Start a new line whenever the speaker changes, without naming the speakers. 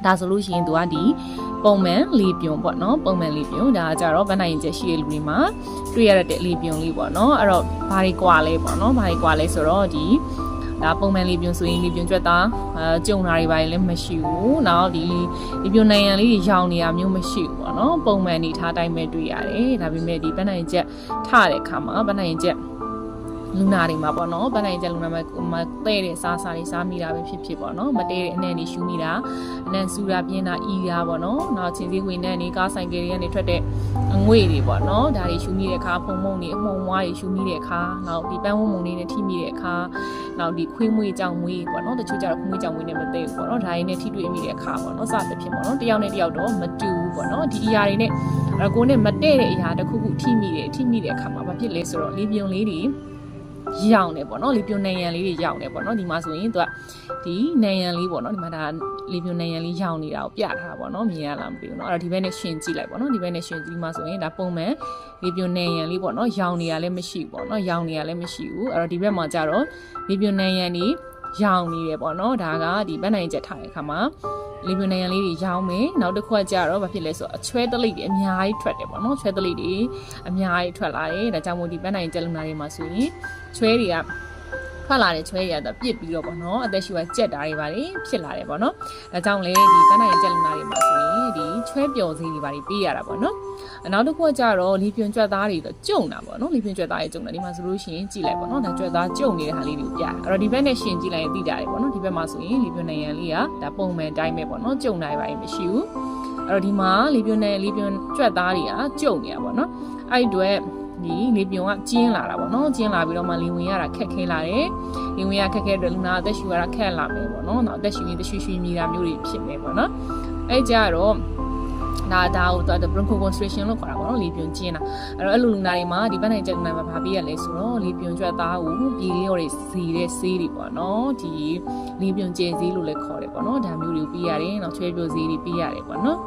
ဒါဆိုလို့ရှိရင်သူကဒီပုံမှန်လေပြုံပေါ့နော်ပုံမှန်လေပြုံဒါကြတော့ဗန်းနိုင်ချက်ရှိရလူတွေမှာတွေ့ရတဲ့လေပြုံလေးပေါ့နော်အဲ့တော့ဘာတွေကွာလဲပေါ့နော်ဘာတွေကွာလဲဆိုတော့ဒီဒါပုံမှန်လေပြုံဆိုရင်လေပြုံကြွက်သားကြုံတာတွေပါလည်းမရှိဘူးနောက်ဒီလေပြုံနိုင်ရန်လေးတွေရောင်နေတာမျိုးမရှိဘူးပေါ့နော်ပုံမှန်နေထားတိုင်းပဲတွေ့ရတယ်ဒါပေမဲ့ဒီဗန်းနိုင်ချက်ထတဲ့အခါမှာဗန်းနိုင်ချက်လူနာတွေမှာပေါ့နော်ဗန်းနိုင်ချက်လူနာမှာတဲ့တဲ့စားတွေစားမိတာပဲဖြစ်ပေါ့နော်မတဲတဲ့အနံ့တွေရှူမိတာအနံ့ဆူတာပြင်းတာအီတာပေါ့နော်နောက်ချင်းစည်းဝင်တဲ့နေကားဆိုင်ကယ်တွေကနေထွက်တဲ့အငွေ့တွေပေါ့နော်ဒါတွေရှူမိတဲ့အခါဖုံမုံတွေအမှုံမွားတွေရှူမိတဲ့အခါနောက်ဒီပန်းဝုံမုံတွေနဲ့ထိမိတဲ့အခါနောက်ဒီခွေးမွေးကြောင်မွေးပေါ့နော်တချို့ကျတော့ခွေးမွေးကြောင်မွေးနဲ့မသိဘူးပေါ့နော်ဒါတွေနဲ့ထိတွေ့မိတဲ့အခါပေါ့နော်စသဖြင့်ပေါ့နော်တယောက်နဲ့တယောက်တော့မတူဘူးပေါ့နော်ဒီအရာတွေနဲ့ကိုယ်နဲ့မတည့်တဲ့အရာတစ်ခုခုထိမိတဲ့အခါမှာဘာဖြစ်လဲဆိုတော့လေပြုံလေးတွေရောင်နေပေါ့နော်လေပြုံနိုင်ရန်လေးတွေရောင်နေပေါ့နော်ဒီမှာဆိုရင်သူကဒီနိုင်ရန်လေးပေါ့နော်ဒီမှာဒါလေပြုံနိုင်ရန်လေးရောင်နေတာကိုပြထားတာပေါ့နော်မြင်ရလားမသိဘူးเนาะအဲ့တော့ဒီဘက်နဲ့ရှင်ကြည့်လိုက်ပေါ့နော်ဒီဘက်နဲ့ရှင်ကြည့်မှဆိုရင်ဒါပုံမှန်လေပြုံနိုင်ရန်လေးပေါ့နော်ရောင်နေရလည်းမရှိဘူးပေါ့နော်ရောင်နေရလည်းမရှိဘူးအဲ့တော့ဒီဘက်မှာကျတော့လေပြုံနိုင်ရန်လေးရောင်နေတယ်ပေါ့နော်ဒါကဒီဗန်းနိုင်ချက်ထားတဲ့အခါမှာလေပြုံနိုင်ရန်လေးတွေရောင်းမယ်နောက်တစ်ခွက်ကျတော့ဘာဖြစ်လဲဆိုတော့အချွဲတလိပ်တွေအများကြီးထွက်တယ်ပေါ့နော်ချွဲတလိပ်တွေအများကြီးထွက်လာတယ်ဒါကြောင့်မို့ဒီဗန်းနိုင်ချက်လူနာတွေမှာဆိုရင်ချွဲတွေကထွက်လာတဲ့ချွဲတွေကပြစ်ပြီးတော့ပေါ့နော်အသက်ရှူကကြက်တာတွေပါလေဖြစ်လာတယ်ပေါ့နော်ဒါကြောင့်လေဒီဗန်းနိုင်ချက်လူနာတွေမှာဆိုရင်ဒီချွဲပျော်စေးတွေပါပေးရတာပေါ့နော်နောက်တစ်ခုကျတော့လေပြုံကြွက်သားတွေတော့ကျုံတာပေါ့နော်လေပြုံကြွက်သားတွေကျုံတယ်ဒီမှာဆိုလို့ရှိရင်ကြည့်လိုက်ပေါ့နော်ဒါကြွက်သားကျုံနေတဲ့ဟာလေးတွေကိုပြအဲ့တော့ဒီဘက်နဲ့ရှင်ကြည့်လိုက်ရင်သိကြတယ်ပေါ့နော်ဒီဘက်မှာဆိုရင်လေပြုံနိုင်ရန်လေးကဒါပုံမှန်တိုင်းပဲပေါ့နော်ကျုံတာတွေပါမရှိဘူးအဲ့တော့ဒီမှာလေပြုံကြွက်သားတွေကကျုံနေတာပေါ့နော်အဲ့အတွက်ဒီလေပြုံကကျင်းလာတာပေါ့နော်ကျင်းလာပြီးတော့မှလေဝင်ရတာခက်ခဲလာတယ်လေဝင်ရခက်ခဲတဲ့လူနာအသက်ရှူရတာခက်လာမယ်ပေါ့နော်နောက်အသက်ရှူရင်တရွှေမြည်တာမျိုးတွေဖြစ်မယ်ပေါ့နော်အဲ့ကြတော့ဒါကိုတော့ broncho constriction လို့ခေါ်တာပေါ့နော်လေပြုံကျင်းတာအဲ့တော့အဲ့လိုလူနာတွေမှာဒီဗန်းနိုင်ချက်လူနာမှာဘာပေးရလဲဆိုတော့လေပြုံကြွက်သားကိုပြည်လျော့တွေစီတဲ့ဆေးတွေပေါ့နော်ဒီလေပြုံကျဲဆေးလို့လည်းခေါ်တယ်ပေါ့နော်ဒါမျိုးတွေကိုပေးရတယ်နောက်ချွဲပြိုဆေးတွေပေးရတယ်ပေါ့နော်